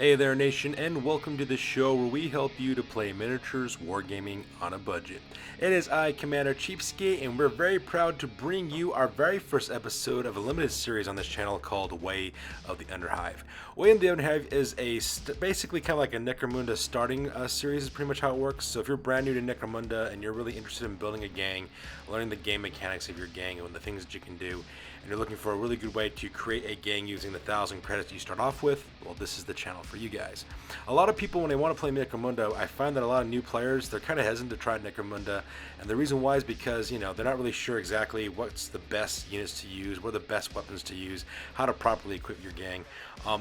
Hey there, nation, and welcome to the show where we help you to play miniatures wargaming on a budget. It is I, Commander Cheapskate, and we're very proud to bring you our very first episode of a limited series on this channel called Way of the Underhive. Way of the Underhive is basically kind of like a Necromunda starting series, is pretty much how it works. So if you're brand new to Necromunda and you're really interested in building a gang, learning the game mechanics of your gang and the things that you can do, and you're looking for a really good way to create a gang using the 1,000 credits you start off with, well, this is the channel for you guys. A lot of people, when they want to play Necromunda, I find that a lot of new players, they're kind of hesitant to try Necromunda, and the reason why is because, they're not really sure exactly what's the best units to use, what are the best weapons to use, how to properly equip your gang.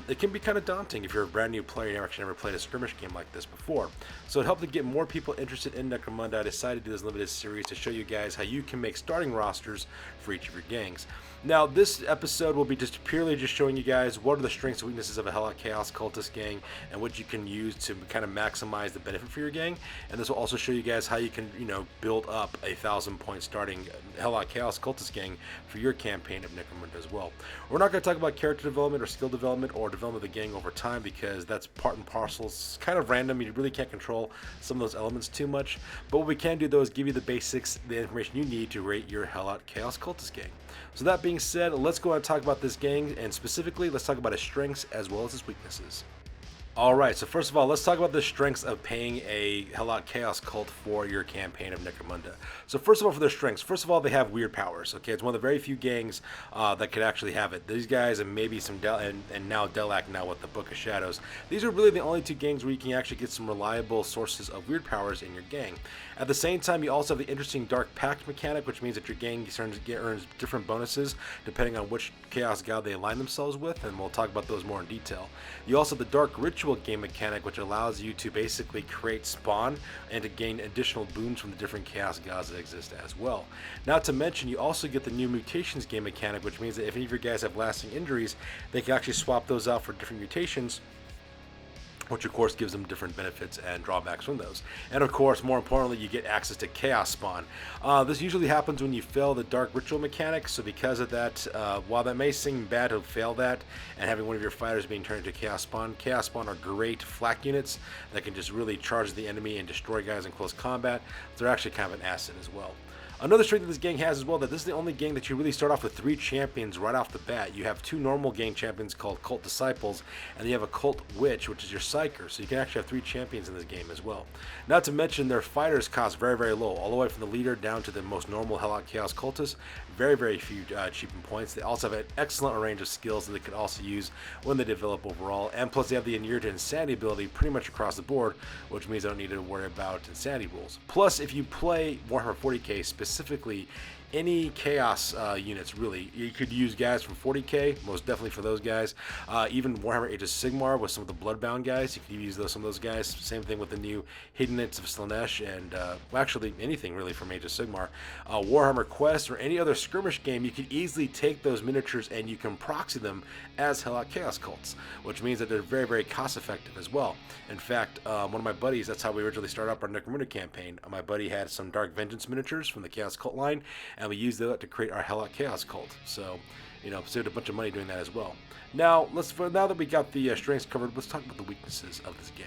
It can be kind of daunting if you're a brand new player and you've actually never played a skirmish game like this before. So to help to get more people interested in Necromunda, I decided to do this limited series to show you guys how you can make starting rosters for each of your gangs. Now, this episode will be purely showing you guys what are the strengths and weaknesses of a Helot Chaos Cultist gang and what you can use to kind of maximize the benefit for your gang. And this will also show you guys how you can, build up a 1,000-point starting Helot Chaos Cultist gang for your campaign of Necromunda as well. We're not going to talk about character development or skill development or development of the gang over time because that's part and parcel. It's kind of random. You really can't control some of those elements too much. But what we can do, though, is give you the basics, the information you need to rate your Helot Chaos Cultist gang. So that being said, let's go and talk about this gang, and specifically, let's talk about its strengths as well as its weaknesses. Alright, so first of all, let's talk about the strengths of paying a Helot Chaos Cult for your campaign of Necromunda. So first of all, for their strengths, first of all, they have weird powers. Okay, it's one of the very few gangs that could actually have it. These guys and maybe some and now Delac now with the Book of Shadows. These are really the only two gangs where you can actually get some reliable sources of weird powers in your gang. At the same time, you also have the interesting Dark Pact mechanic, which means that your gang earns different bonuses depending on which Chaos God they align themselves with, and we'll talk about those more in detail. You also have the Dark Ritual game mechanic, which allows you to basically create spawn and to gain additional boons from the different Chaos Gods that exist as well. Not to mention, you also get the new Mutations game mechanic, which means that if any of your guys have lasting injuries, they can actually swap those out for different mutations, which of course gives them different benefits and drawbacks from those. And of course, more importantly, you get access to Chaos Spawn. This usually happens when you fail the Dark Ritual mechanic, so because of that, while that may seem bad to fail that and having one of your fighters being turned into Chaos Spawn are great flak units that can just really charge the enemy and destroy guys in close combat. They're actually kind of an asset as well. Another strength that this gang has as well, that this is the only gang that you really start off with 3 champions right off the bat. You have 2 normal gang champions called Cult Disciples, and you have a Cult Witch, which is your Psyker, so you can actually have 3 champions in this game as well. Not to mention their fighters cost very, very low, all the way from the leader down to the most normal Helot Chaos Cultist. Very, very few cheaping points. They also have an excellent range of skills that they could also use when they develop overall, and plus they have the Inured to Insanity ability pretty much across the board, which means they don't need to worry about insanity rules. Plus, if you play Warhammer 40k specifically, any chaos units, really. You could use guys from 40k, most definitely for those guys. Even Warhammer Age of Sigmar with some of the Bloodbound guys, you could use some of those guys. Same thing with the new Hidden Knights of Slaanesh, and actually anything really from Age of Sigmar. Warhammer Quest or any other skirmish game, you could easily take those miniatures and you can proxy them as Helot Chaos Cults, which means that they're very, very cost effective as well. In fact, one of my buddies, that's how we originally started up our Necromunda campaign. My buddy had some Dark Vengeance miniatures from the Chaos Cult line, and we used that to create our Helot Chaos Cult. So, saved a bunch of money doing that as well. Now, now that we got the strengths covered, let's talk about the weaknesses of this gang.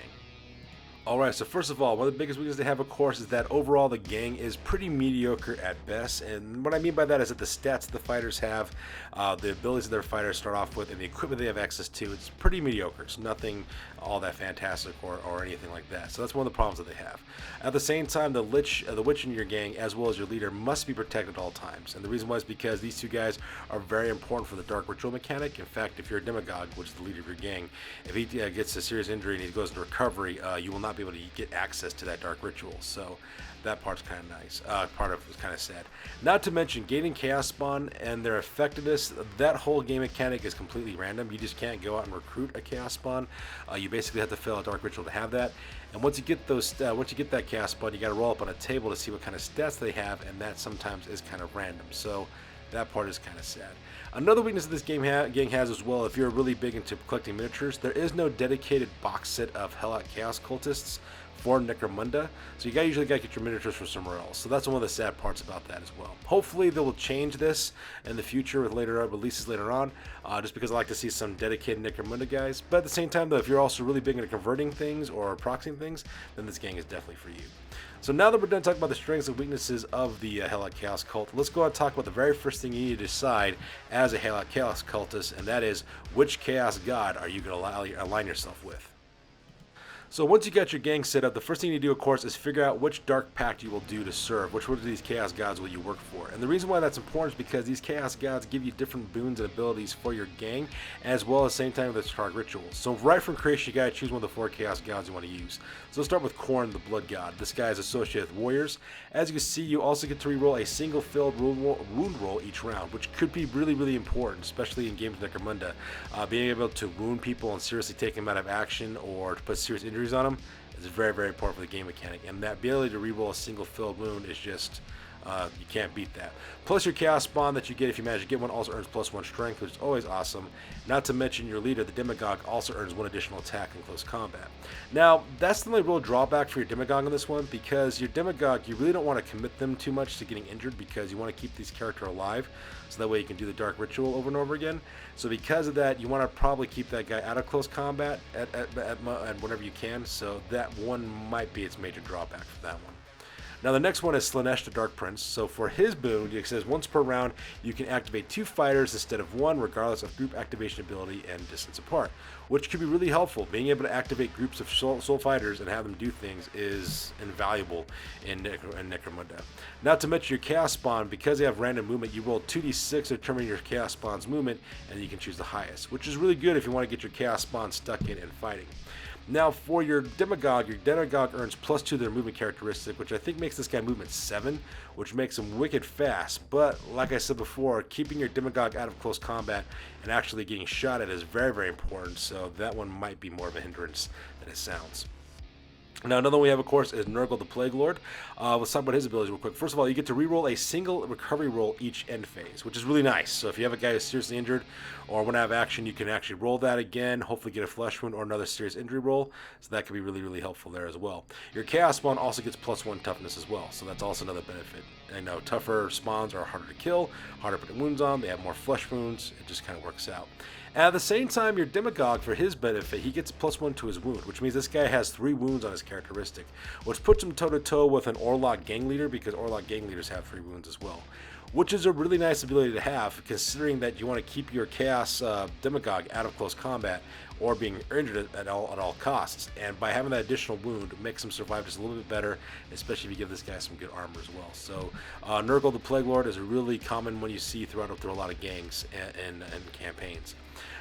Alright, so first of all, one of the biggest weaknesses they have, of course, is that overall the gang is pretty mediocre at best. And what I mean by that is that the stats the fighters have, the abilities that their fighters start off with, and the equipment they have access to, it's pretty mediocre. It's nothing all that fantastic or anything like that. So that's one of the problems that they have. At the same time, the witch in your gang, as well as your leader, must be protected at all times. And the reason why is because these 2 guys are very important for the Dark Ritual mechanic. In fact, if you're a Demagogue, which is the leader of your gang, if he gets a serious injury and he goes into recovery, you will not be able to get access to that Dark Ritual. So that part's kind of nice. Part of it was kind of sad. Not to mention gaining Chaos Spawn and their effectiveness. That whole game mechanic is completely random. You just can't go out and recruit a Chaos Spawn. You basically have to fail a Dark Ritual to have that. And once you get that Chaos Spawn, you got to roll up on a table to see what kind of stats they have, and that sometimes is kind of random. So that part is kind of sad. Another weakness that this gang has as well, if you're really big into collecting miniatures, there is no dedicated box set of Helot Chaos Cultists for Necromunda, so you usually gotta get your miniatures from somewhere else. So that's one of the sad parts about that as well. Hopefully they will change this in the future with later releases later on, just because I like to see some dedicated Necromunda guys. But at the same time though, if you're also really big into converting things or proxying things, then this gang is definitely for you. So now that we're done talking about the strengths and weaknesses of the Helot Chaos Cult, let's go and talk about the very first thing you need to decide as a Helot Chaos Cultist, and that is which Chaos God are you going to align yourself with. So once you got your gang set up, the first thing you do, of course, is figure out which dark pact you will do to serve. Which one of these chaos gods will you work for? And the reason why that's important is because these chaos gods give you different boons and abilities for your gang, as well as the same time with the target rituals. So right from creation, you gotta choose one of the 4 chaos gods you want to use. So let's start with Khorne, the blood god. This guy is associated with warriors. As you can see, you also get to reroll a single failed wound roll each round, which could be really, really important, especially in games like Necromunda. Being able to wound people and seriously take them out of action or to put serious injuries on them is very, very important for the game mechanic, and that ability to reroll a single failed wound is just you can't beat that. Plus your chaos spawn that you get if you manage to get one also earns +1 strength, which is always awesome. Not to mention your leader, the Demagogue, also earns 1 additional attack in close combat. Now that's the only real drawback for your Demagogue on this one, because your Demagogue, you really don't want to commit them too much to getting injured, because you want to keep this character alive so that way you can do the dark ritual over and over again. So because of that, you want to probably keep that guy out of close combat at whenever you can, so that one might be its major drawback for that one. Now the next one is Slaanesh the Dark Prince. So for his boon, it says once per round you can activate 2 fighters instead of 1, regardless of group activation ability and distance apart, which could be really helpful. Being able to activate groups of soul fighters and have them do things is invaluable in Necromunda. Not to mention your chaos spawn, because they have random movement, you roll 2d6 to determine your chaos spawn's movement, and you can choose the highest, which is really good if you want to get your chaos spawn stuck in and fighting. Now for your Demagogue earns +2 to their movement characteristic, which I think makes this guy movement 7, which makes him wicked fast. But like I said before, keeping your Demagogue out of close combat and actually getting shot at is very, very important, so that one might be more of a hindrance than it sounds. Now another one we have, of course, is Nurgle the Plague Lord. Let's talk about his abilities real quick. First of all, you get to reroll a single recovery roll each end phase, which is really nice. So if you have a guy who's seriously injured or want to have action, you can actually roll that again, hopefully get a flesh wound or another serious injury roll. So that could be really, really helpful there as well. Your Chaos Spawn also gets +1 toughness as well, so that's also another benefit. I know tougher spawns are harder to kill, harder to put wounds on, they have more flesh wounds, it just kind of works out. At the same time, your Demagogue, for his benefit, he gets +1 to his wound, which means this guy has 3 wounds on his characteristic, which puts him toe-to-toe with an Orlok gang leader, because Orlok gang leaders have 3 wounds as well, which is a really nice ability to have, considering that you want to keep your Chaos Demagogue out of close combat or being injured at all costs. And by having that additional wound, it makes him survive just a little bit better, especially if you give this guy some good armor as well. So Nurgle the Plague Lord is a really common one you see through a lot of gangs and campaigns.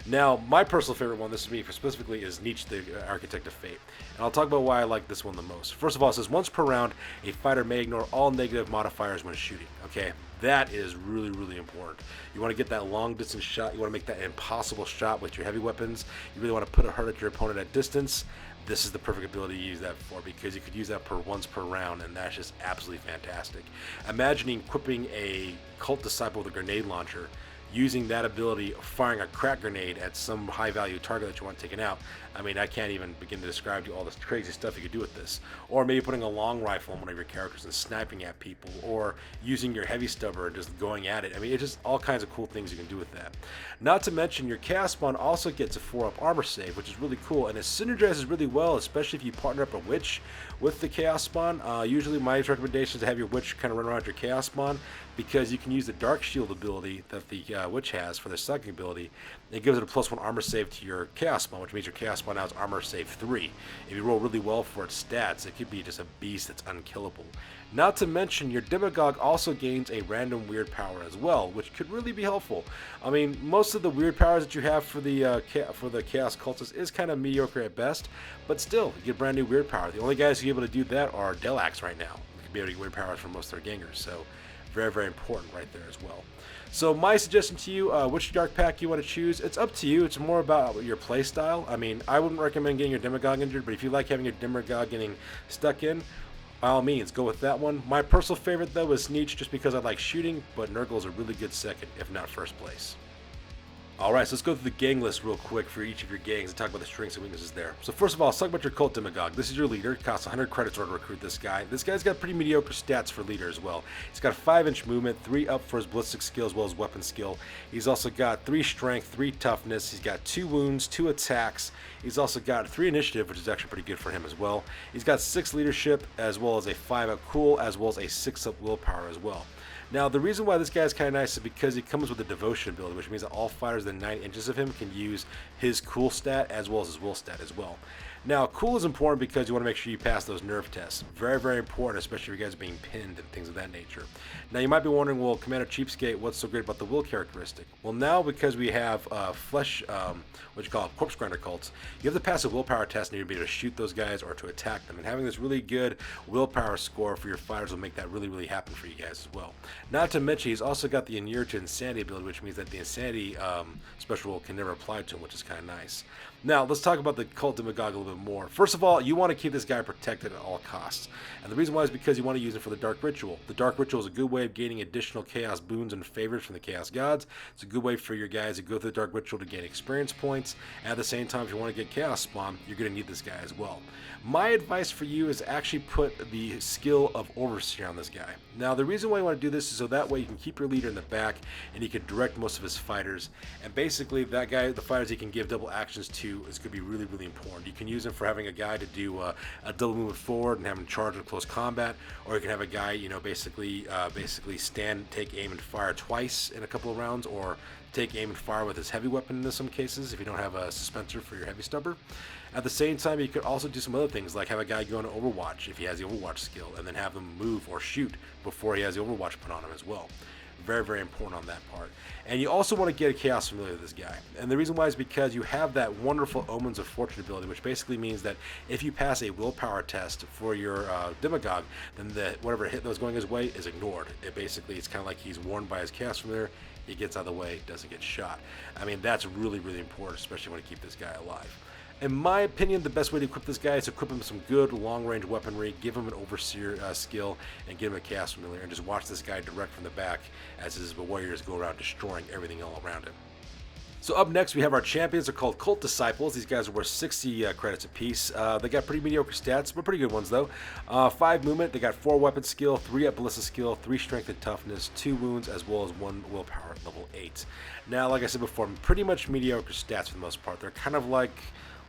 Now, my personal favorite one, this is me specifically, is Nietzsche, the Architect of Fate. And I'll talk about why I like this one the most. First of all, it says once per round, a fighter may ignore all negative modifiers when shooting. Okay, that is really, really important. You want to get that long distance shot. You want to make that impossible shot with your heavy weapons. You really want to put a hurt at your opponent at distance. This is the perfect ability to use that for, because you could use that once per round, and that's just absolutely fantastic. Imagining equipping a cult disciple with a grenade launcher, using that ability, firing a crack grenade at some high value target that you want taken out. I mean, I can't even begin to describe to you all this crazy stuff you could do with this. Or maybe putting a long rifle on one of your characters and sniping at people, or using your heavy stubber and just going at it. I mean, it's just all kinds of cool things you can do with that. Not to mention, your Chaos Spawn also gets a 4-up armor save, which is really cool, and it synergizes really well, especially if you partner up a witch with the Chaos Spawn. Usually my recommendation is to have your witch kind of run around your Chaos Spawn, because you can use the Dark Shield ability that the witch has for their psychic ability. It gives it a +1 armor save to your Chaos Spawn, which means your Chaos Spawn now has armor save 3. If you roll really well for its stats, it could be just a beast that's unkillable. Not to mention, your Demagogue also gains a random weird power as well, which could really be helpful. I mean, most of the weird powers that you have for the Chaos Cultist is kind of mediocre at best, but still, you get brand new weird power. The only guys who are able to do that are Delax right now. They can be able to get weird powers from most of their gangers, so very, very important right there as well. So my suggestion to you, which dark pack you want to choose, it's up to you. It's more about your play style. I mean, I wouldn't recommend getting your Demagogue injured, but if you like having your Demagogue getting stuck in, by all means, go with that one. My personal favorite, though, is Nietzsche, just because I like shooting, but Nurgle is a really good second, if not first place. Alright, so let's go through the gang list real quick for each of your gangs and talk about the strengths and weaknesses there. So first of all, let's talk about your cult Demagogue. This is your leader. It costs 100 credits in order to recruit this guy. This guy's got pretty mediocre stats for leader as well. He's got 5-inch movement, 3 up for his ballistic skill as well as weapon skill. He's also got 3 strength, 3 toughness. He's got 2 wounds, 2 attacks. He's also got 3 initiative, which is actually pretty good for him as well. He's got 6 leadership as well as a 5 up cool as well as a 6 up willpower as well. Now, the reason why this guy is kind of nice is because he comes with a devotion ability, which means that all fighters within 9 inches of him can use his cool stat as well as his will stat as well. Now, cool is important because you want to make sure you pass those nerve tests. Very, very important, especially if you guys are being pinned and things of that nature. Now, you might be wondering, well, Commander Cheapskate, what's so great about the will characteristic? Well, now because we have corpse grinder cults, you have to pass a willpower test and you'll be able to shoot those guys or to attack them. And having this really good willpower score for your fighters will make that really, really happen for you guys as well. Not to mention, he's also got the Inure to Insanity ability, which means that the Insanity special rule can never apply to him, which is kind of nice. Now, let's talk about the cult Demagogue a little bit more. First of all, you want to keep this guy protected at all costs. And the reason why is because you want to use it for the Dark Ritual. The Dark Ritual is a good way of gaining additional chaos boons and favors from the Chaos Gods. It's a good way for your guys to go through the Dark Ritual to gain experience points. At the same time, if you want to get Chaos Spawn, you're going to need this guy as well. My advice for you is actually put the skill of Overseer on this guy. Now, the reason why you want to do this is so that way you can keep your leader in the back and he can direct most of his fighters. And basically, that guy, the fighters he can give double actions to is going to be really, really important. You can use him for having a guy to do a double movement forward and have him charge in close combat, or you can have a guy, basically stand, take aim, and fire twice in a couple of rounds, or take aim and fire with his heavy weapon in some cases if you don't have a suspensor for your heavy stubber. At the same time, you could also do some other things, like have a guy go into Overwatch if he has the Overwatch skill, and then have him move or shoot before he has the Overwatch put on him as well. Very, very important on that part. And you also want to get a Chaos Familiar with this guy. And the reason why is because you have that wonderful Omens of Fortune ability, which basically means that if you pass a willpower test for your Demagogue, then whatever hit that was going his way is ignored. It's kind of like he's warned by his Chaos Familiar. He gets out of the way, doesn't get shot. I mean, that's really, really important, especially when you keep this guy alive. In my opinion, the best way to equip this guy is to equip him with some good long-range weaponry, give him an Overseer skill, and give him a Chaos Familiar, and just watch this guy direct from the back as his warriors go around destroying everything all around him. So up next, we have our champions. They're called Cult Disciples. These guys are worth 60 credits apiece. They got pretty mediocre stats, but pretty good ones, though. 5 movement. They got 4 weapon skill, 3 up ballista skill, 3 strength and toughness, 2 wounds, as well as 1 willpower at level 8. Now, like I said before, pretty much mediocre stats for the most part. They're kind of like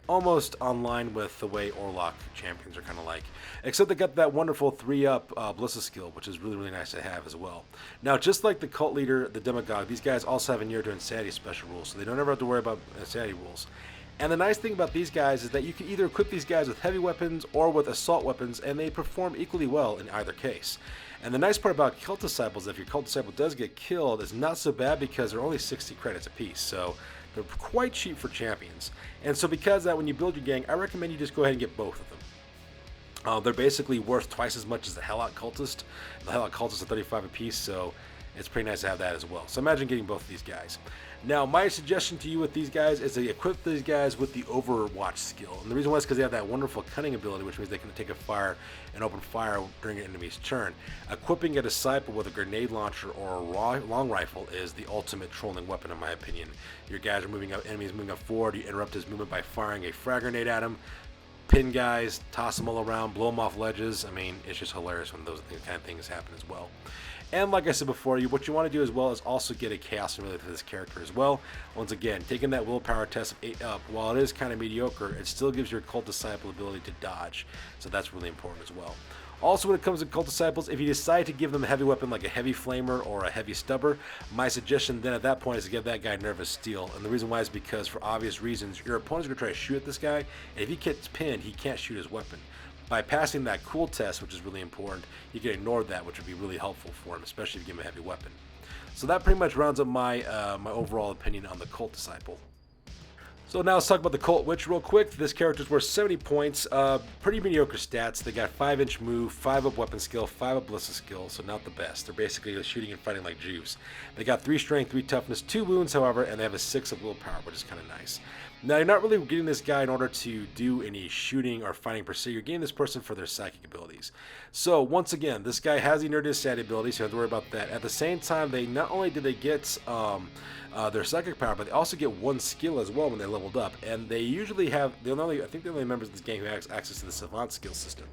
almost online with the way Orlok champions are kind of like, except they got that wonderful 3-up ballista skill, which is really, really nice to have as well. Now, just like the cult leader, the Demagogue, these guys also have a near to Insanity special rules, so they don't ever have to worry about Insanity rules. And the nice thing about these guys is that you can either equip these guys with heavy weapons or with assault weapons, and they perform equally well in either case. And the nice part about Cult Disciples, if your Cult Disciple does get killed, is not so bad because they're only 60 credits apiece, so they're quite cheap for champions. And so because of that, when you build your gang, I recommend you just go ahead and get both of them. They're basically worth twice as much as the Helot Cultist. The Helot Cultist are 35 apiece, so it's pretty nice to have that as well. So imagine getting both of these guys. Now, my suggestion to you with these guys is to equip these guys with the Overwatch skill. And the reason why is because they have that wonderful cunning ability, which means they can take a fire and open fire during an enemy's turn. Equipping a disciple with a grenade launcher or a long rifle is the ultimate trolling weapon, in my opinion. Your guys are moving up, enemies moving up forward, you interrupt his movement by firing a frag grenade at him, pin guys, toss them all around, blow them off ledges. I mean, it's just hilarious when those kind of things happen as well. And like I said before, what you want to do as well is also get a Chaos Familiar for this character as well. Once again, taking that willpower test of 8 up, while it is kind of mediocre, it still gives your Cult Disciple ability to dodge. So that's really important as well. Also, when it comes to Cult Disciples, if you decide to give them a heavy weapon like a heavy flamer or a heavy stubber, my suggestion then at that point is to give that guy Nervous Steel. And the reason why is because, for obvious reasons, your opponent's going to try to shoot at this guy, and if he gets pinned, he can't shoot his weapon. By passing that cool test, which is really important, you can ignore that, which would be really helpful for him, especially if you give him a heavy weapon. So that pretty much rounds up my my overall opinion on the Cult Disciple. So now let's talk about the Cult Witch real quick. This character's worth 70 points. Pretty mediocre stats. They got 5-inch move, 5-up weapon skill, 5-up ballista skill, so not the best. They're basically shooting and fighting like Jews. They got 3 strength, 3 toughness, 2 wounds, however, and they have a 6 of willpower, which is kind of nice. Now, you're not really getting this guy in order to do any shooting or fighting per se. You're getting this person for their psychic abilities. So, once again, this guy has the Nerdist Stat ability, so you don't have to worry about that. At the same time, they not only do they get their psychic power, but they also get one skill as well when they're leveled up. And they usually have, I think the only members of this gang who have access to the Savant skill system,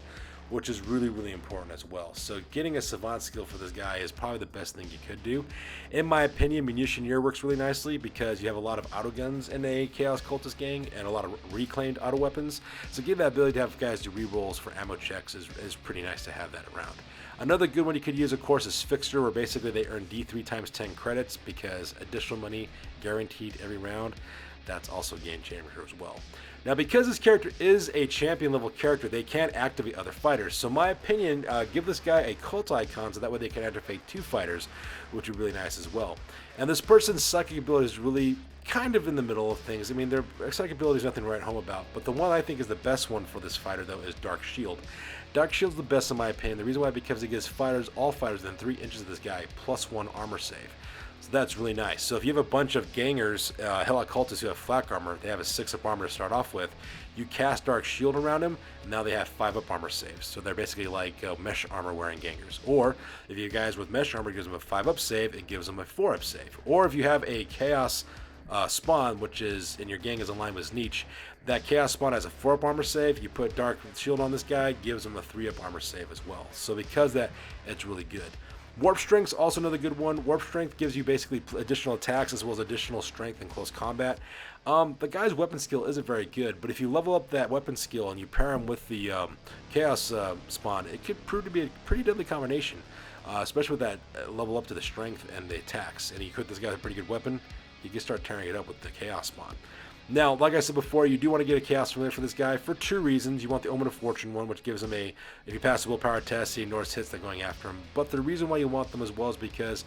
which is really, really important as well. So getting a Savant skill for this guy is probably the best thing you could do. In my opinion, Munitioneer works really nicely because you have a lot of auto guns in a Chaos Cultist gang and a lot of reclaimed auto weapons. So give that ability to have guys do rerolls for ammo checks is pretty nice to have that around. Another good one you could use, of course, is Fixer, where basically they earn D3 times 10 credits because additional money guaranteed every round. That's also a game changer as well. Now, because this character is a champion level character, they can activate other fighters. So my opinion, give this guy a cult icon so that way they can activate 2 fighters, which would be really nice as well. And this person's psychic ability is really kind of in the middle of things. I mean, their psychic ability is nothing to write home about, but the one I think is the best one for this fighter, though, is Dark Shield. Dark Shield's the best in my opinion. The reason why, because it gives all fighters within 3 inches of this guy +1 armor save. So that's really nice. So if you have a bunch of gangers, Helot Cultists who have flak armor, they have a 6-up armor to start off with, you cast Dark Shield around them, and now they have 5-up armor saves. So they're basically like mesh armor wearing gangers. Or if you have guys with mesh armor, it gives them a 5-up save, it gives them a 4-up save. Or if you have a Chaos Spawn, which is in your gang is aligned with Nietzsche, that Chaos Spawn has a 4-up armor save. You put Dark Shield on this guy, gives him a 3-up armor save as well. So because that, it's really good. Warp Strength's also another good one. Warp Strength gives you basically additional attacks as well as additional strength in close combat. The guy's weapon skill isn't very good, but if you level up that weapon skill and you pair him with the Chaos Spawn, it could prove to be a pretty deadly combination, especially with that level up to the strength and the attacks. And you equip this guy with a pretty good weapon, you can start tearing it up with the Chaos Spawn. Now, like I said before, you do want to get a Chaos Familiar for this guy for 2 reasons. You want the Omen of Fortune one, which gives him if you pass the willpower test, he ignores hits that are going after him. But the reason why you want them as well is because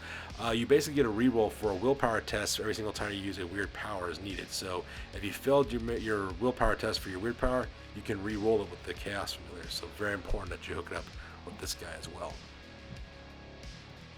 you basically get a reroll for a willpower test every single time you use a weird power as needed. So if you failed your willpower test for your weird power, you can re-roll it with the Chaos Familiar. So very important that you hook it up with this guy as well.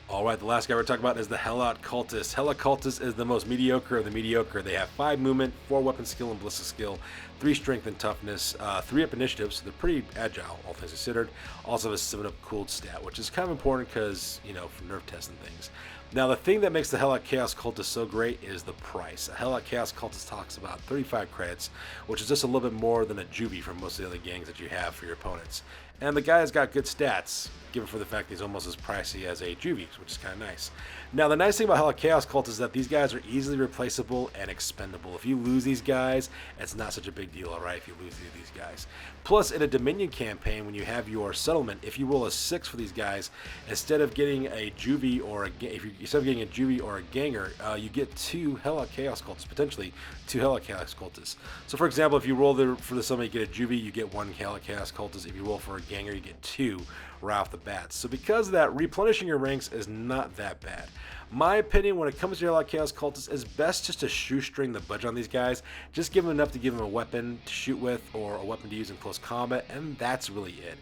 Alright, the last guy we're talking about is the Helot Cultist. Helot Cultist is the most mediocre of the mediocre. They have 5 movement, 4 weapon skill and ballistic skill, 3 strength and toughness, 3-up initiative, so they're pretty agile, all things considered. Also have a 7-up cooled stat, which is kind of important because, for nerf tests and things. Now, the thing that makes the Helot Chaos Cultist so great is the price. A Helot Chaos Cultist talks about 35 credits, which is just a little bit more than a juvie from most of the other gangs that you have for your opponents. And the guy's got good stats, given for the fact that he's almost as pricey as a juvie, which is kind of nice. Now, the nice thing about Helot Chaos Cultist is that these guys are easily replaceable and expendable. If you lose these guys, it's not such a big deal, alright, if you lose these guys. Plus, in a Dominion campaign, when you have your settlement, if you roll a 6 for these guys, instead of getting a juvie or a ganger, you get 2 Helot Chaos Cultists, potentially 2 Helot Chaos Cultists. So, for example, if you roll for the summon, you get a juvie, you get 1 Helot Chaos Cultist. If you roll for a ganger, you get 2 right off the bat. So because of that, replenishing your ranks is not that bad. My opinion when it comes to Helot Chaos Cultists is best just to shoestring the budget on these guys. Just give them enough to give them a weapon to shoot with or a weapon to use in close combat, and that's really it.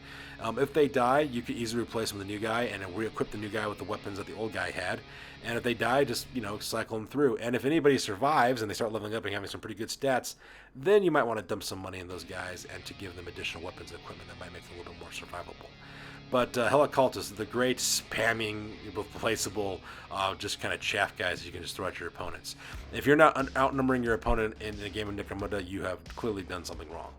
If they die, you can easily replace them with a new guy and re-equip the new guy with the weapons that the old guy had. And if they die, just, cycle them through. And if anybody survives and they start leveling up and having some pretty good stats, then you might want to dump some money in those guys and to give them additional weapons and equipment that might make them a little bit more survivable. But Helot Cultist, the great spamming, replaceable, just kind of chaff guys that you can just throw at your opponents. If you're not outnumbering your opponent in a game of Necromunda, you have clearly done something wrong.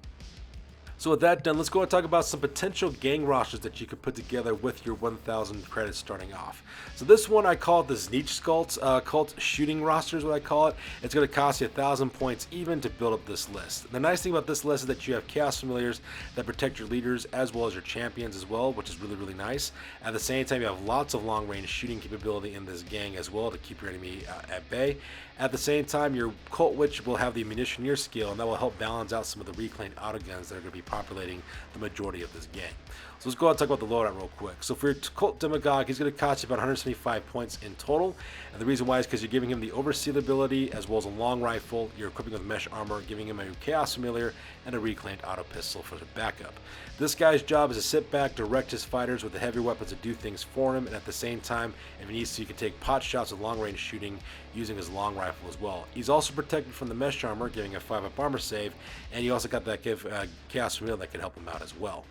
So with that done, let's go and talk about some potential gang rosters that you could put together with your 1,000 credits starting off. So this one I call it the Nietzsche cult shooting roster is what I call it. It's going to cost you 1,000 points even to build up this list. The nice thing about this list is that you have Chaos Familiars that protect your leaders as well as your champions as well, which is really, really nice. At the same time, you have lots of long-range shooting capability in this gang as well to keep your enemy at bay. At the same time, your Cult Witch will have the Munitioneer skill, and that will help balance out some of the reclaimed autoguns that are going to be populating the majority of this gang. So let's go ahead and talk about the loadout real quick. So for your Cult Demagogue, he's going to cost you about 175 points in total. And the reason why is because you're giving him the Overseer ability as well as a long rifle. You're equipping with mesh armor, giving him a Chaos Familiar and a reclaimed auto pistol for the backup. This guy's job is to sit back, direct his fighters with the heavy weapons to do things for him, and at the same time, if he needs to, he can take pot shots with long range shooting using his long rifle as well. He's also protected from the mesh armor, giving a 5-up armor save, and you also got that Chaos Familiar that can help him out as well.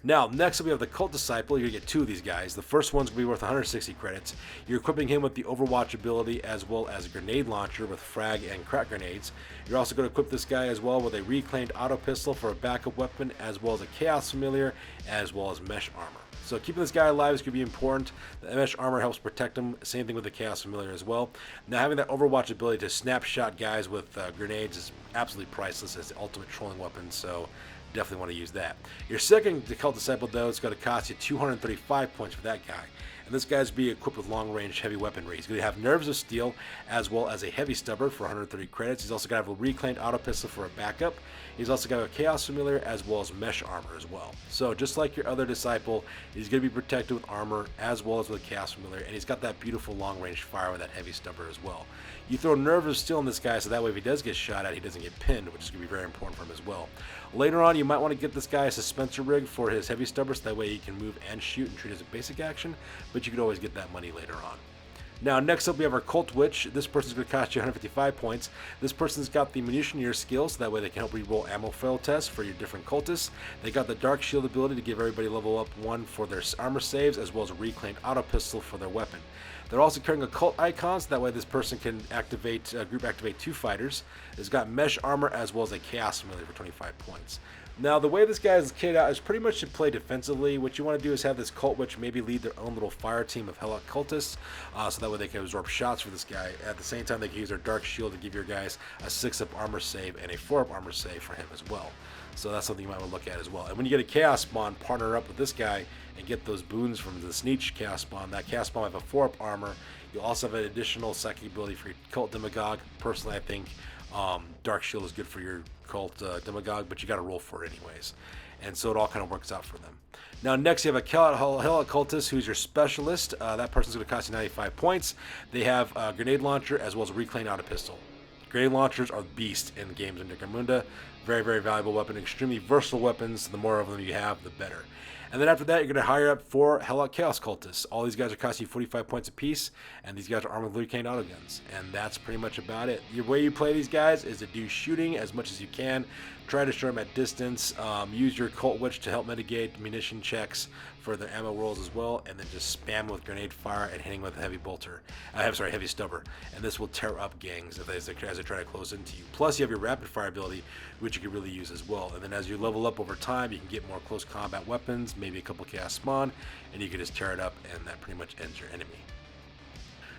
Now, next up we have the Cult Disciple. You're going to get 2 of these guys. The first one's going to be worth 160 credits. You're equipping him with the Overwatch ability as well as a grenade launcher with frag and crack grenades. You're also going to equip this guy as well with a reclaimed auto pistol for a backup weapon as well as a Chaos Familiar as well as mesh armor. So keeping this guy alive is going to be important. The mesh armor helps protect him. Same thing with the Chaos Familiar as well. Now having that Overwatch ability to snapshot guys with grenades is absolutely priceless as the ultimate trolling weapon. So definitely want to use that. Your second Cult Disciple, though, is going to cost you 235 points for that guy. And this guy's be equipped with long-range heavy weaponry. He's going to have Nerves of Steel as well as a Heavy Stubber for 130 credits. He's also going to have a reclaimed auto pistol for a backup. He's also got a Chaos Familiar as well as mesh armor as well. So just like your other Disciple, he's going to be protected with armor as well as with Chaos Familiar, and he's got that beautiful long-range fire with that Heavy Stubber as well. You throw Nerves of Steel in this guy so that way if he does get shot at, he doesn't get pinned, which is going to be very important for him as well. Later on, you might want to get this guy a Suspensor rig for his Heavy Stubber so that way he can move and shoot and treat it as a basic action, but you could always get that money later on. Now, next up, we have our Cult Witch. This person's going to cost you 155 points. This person's got the Munitioneer skill, so that way they can help reroll ammo fail tests for your different cultists. They got the Dark Shield ability to give everybody level up 1 for their armor saves, as well as a reclaimed auto pistol for their weapon. They're also carrying a cult icon, so that way this person can activate, group activate 2 fighters. It's got mesh armor as well as a Chaos Familiar for 25 points. Now, the way this guy is kitted out is pretty much to play defensively. What you want to do is have this Cult Witch maybe lead their own little fire team of Helot Cultists, so that way they can absorb shots for this guy. At the same time, they can use their Dark Shield to give your guys a 6-up armor save and a 4-up armor save for him as well. So that's something you might want to look at as well. And when you get a Chaos Spawn, partner up with this guy and get those boons from this Nietzsche Chaos Spawn. That Chaos Spawn will have a 4-up armor. You'll also have an additional psychic ability for your Cult Demagogue. Personally, I think Dark Shield is good for your Cult Demagogue, but you got to roll for it anyways. And so it all kind of works out for them. Now, next you have a Helot Cultist, who's your specialist. That person's going to cost you 95 points. They have a grenade launcher as well as a reclaimed auto pistol. Grenade launchers are beast in games in Necromunda. Very, very valuable weapon. Extremely versatile weapons. The more of them you have, the better. And then after that, you're going to hire up 4 Helot Chaos Cultists. All these guys are costing you 45 points apiece, and these guys are armed with reclaimed auto guns. And that's pretty much about it. Your way you play these guys is to do shooting as much as you can. Try to show them at distance. Use your Cult Witch to help mitigate munition checks for the ammo rolls as well, and then just spam with grenade fire and hitting with a heavy bolter. Heavy stubber. And this will tear up gangs as they try to close into you. Plus, you have your rapid fire ability, which you can really use as well. And then as you level up over time, you can get more close combat weapons, maybe a couple chaos spawn, and you can just tear it up, and that pretty much ends your enemy.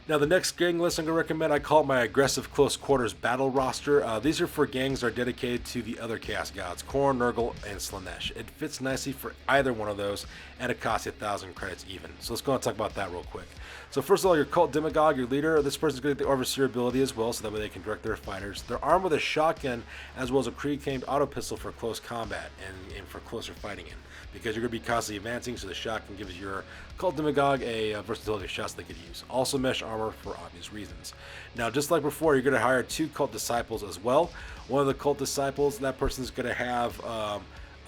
Now, the next gang list I'm going to recommend, I call it my aggressive close quarters battle roster. These are for gangs that are dedicated to the other chaos gods, Khorne, Nurgle, and Slaanesh. It fits nicely for either one of those, and it costs you 1,000 credits even. So let's go and talk about that real quick. So first of all, your Cult Demagogue, your leader, this person's going to get the Overseer ability as well, so that way they can direct their fighters. They're armed with a shotgun as well as a pre-claimed auto pistol for close combat and for closer fighting in. Because you're going to be constantly advancing, so the shotgun gives your Cult Demagogue a versatility of shots they could use. Also mesh armor for obvious reasons. Now, just like before, you're going to hire 2 Cult Disciples as well. One of the Cult Disciples, that person's going to have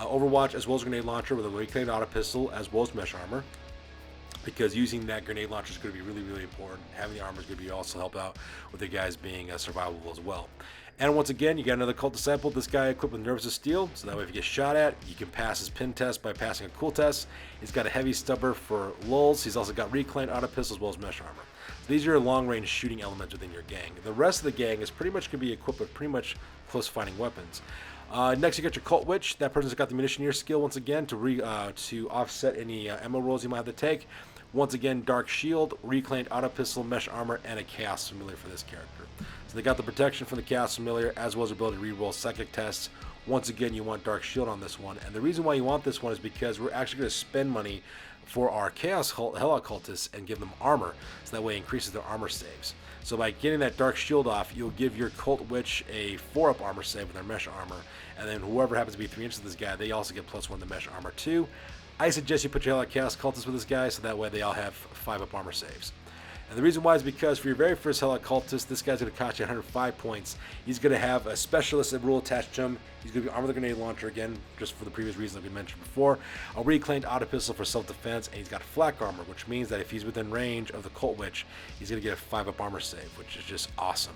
Overwatch as well as a grenade launcher with a reclaimed auto pistol as well as mesh armor. Because using that grenade launcher is going to be really, really important. Having the armor is going to be also help out with the guys being survivable as well. And once again, you got another Cult Disciple. This guy equipped with Nerves of Steel, so that way if you get shot at, you can pass his pin test by passing a cool test. He's got a Heavy Stubber for lulls. He's also got reclaimed auto pistol as well as mesh armor. So these are your long-range shooting elements within your gang. The rest of the gang is pretty much going to be equipped with pretty much close fighting weapons. Next, you got your Cult Witch. That person's got the Munitioneer skill once again to offset any ammo rolls you might have to take. Once again, Dark Shield, reclaimed auto pistol, mesh armor, and a Chaos Familiar for this character. So they got the protection from the Chaos Familiar as well as the ability to reroll psychic tests. Once again, you want Dark Shield on this one. And the reason why you want this one is because we're actually going to spend money for our Helot Cultists and give them armor, so that way it increases their armor saves. So by getting that Dark Shield off, you'll give your Cult Witch a 4-up armor save with their Mesh armor, and then whoever happens to be 3 inches of this guy, they also get +1 to Mesh armor too. I suggest you put your Helot Chaos Cultist with this guy, so that way they all have 5-up armor saves. And the reason why is because for your very first Helot Cultist, this guy's going to cost you 105 points. He's going to have a specialist rule attached to him. He's going to be armed with a grenade launcher again, just for the previous reason that we mentioned before. A reclaimed auto pistol for self-defense, and he's got flak armor, which means that if he's within range of the Cult Witch, he's going to get a 5-up armor save, which is just awesome.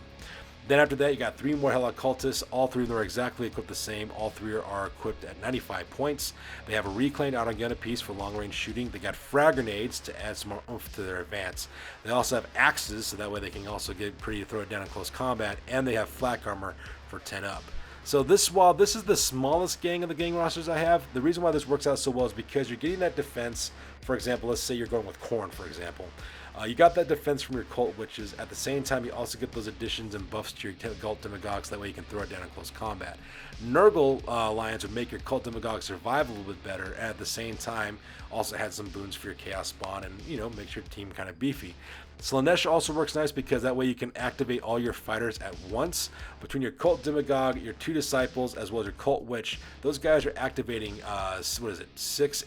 Then after that, you got 3 more Helot Cultists. All 3 of them are exactly equipped the same. All 3 are equipped at 95 points. They have a reclaimed auto-gun apiece for long-range shooting. They got frag grenades to add some more oomph to their advance. They also have axes, so that way they can also get pretty to throw it down in close combat. And they have flak armor for 10 up. So while this is the smallest gang of the gang rosters I have, the reason why this works out so well is because you're getting that defense. For example, let's say you're going with Khorne, for example. You got that defense from your Cult Witches. At the same time, you also get those additions and buffs to your Cult Demagogues, so that way you can throw it down in close combat. Nurgle Alliance would make your Cult Demagogue survive a little bit better, and at the same time, also had some boons for your Chaos Spawn and, makes your team kind of beefy. Slaanesh also works nice because that way you can activate all your fighters at once. Between your Cult Demagogue, your 2 Disciples, as well as your Cult Witch, those guys are activating,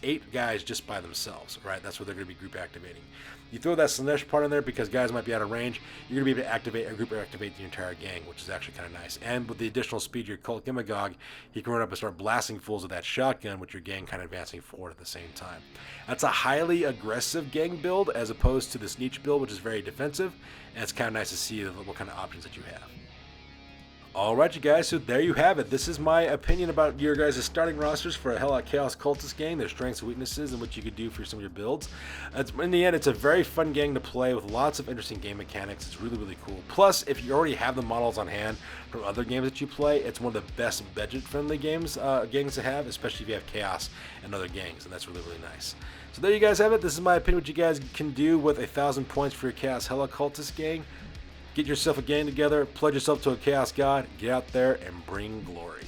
8 guys just by themselves, right? That's what they're going to be group activating. You throw that Slaanesh part in there because guys might be out of range, you're going to be able to group activate the entire gang, which is actually kind of nice. And with the additional speed of your Cult Demagogue, he can run up and start blasting fools with that shotgun, with your gang kind of advancing forward at the same time. That's a highly aggressive gang build as opposed to this Nietzsche build, which is very defensive, and it's kind of nice to see what kind of options that you have. Alright you guys, so there you have it. This is my opinion about your guys' starting rosters for a Helot Chaos Cultist gang, their strengths and weaknesses, and what you could do for some of your builds. In the end, it's a very fun gang to play with lots of interesting game mechanics. It's really, really cool. Plus, if you already have the models on hand from other games that you play, it's one of the best budget-friendly gangs to have, especially if you have Chaos and other gangs, and that's really, really nice. So there you guys have it. This is my opinion what you guys can do with 1,000 points for your Chaos Helot Cultist gang. Get yourself a gang together, pledge yourself to a Chaos God, get out there and bring glory.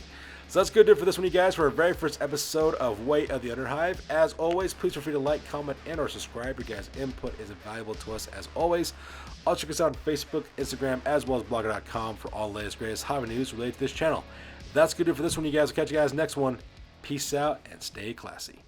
So that's going to do it for this one, you guys, for our very first episode of Way of the Underhive. As always, please feel free to like, comment, and or subscribe. Your guys' input is invaluable to us as always. Also check us out on Facebook, Instagram, as well as blogger.com for all the latest, greatest hobby news related to this channel. That's going to do it for this one, you guys. We'll catch you guys next one. Peace out and stay classy.